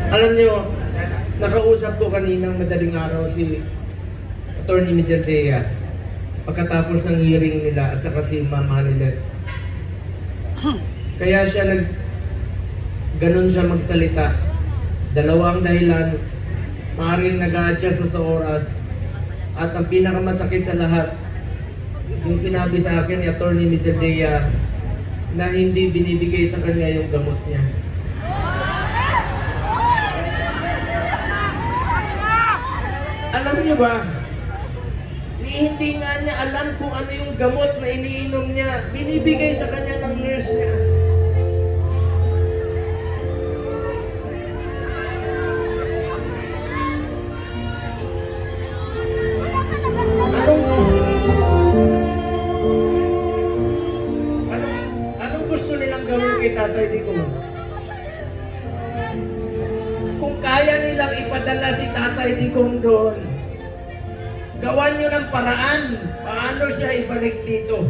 Alam niyo, nakausap ko kaninang madaling araw si Attorney Mijaldea pagkatapos ng hearing nila at saka si Ma'am Hanilet. Kaya siya ganon siya magsalita. Dalawang dahilan, maaaring nag-a-adjust sa oras, at ang pinakamasakit sa lahat, yung sinabi sa akin ni Attorney Mijaldea na hindi binibigay sa kanya yung gamot niya. Alam niyo ba, hindi nga niya alam kung ano yung gamot na iniinom niya, binibigay sa kanya ng nurse niya. Anong gusto nilang gawin kay Tatay Digong? Kung kaya nilang ipadala si Tatay Digong doon, gawan nyo ng paraan paano siya ibalik dito.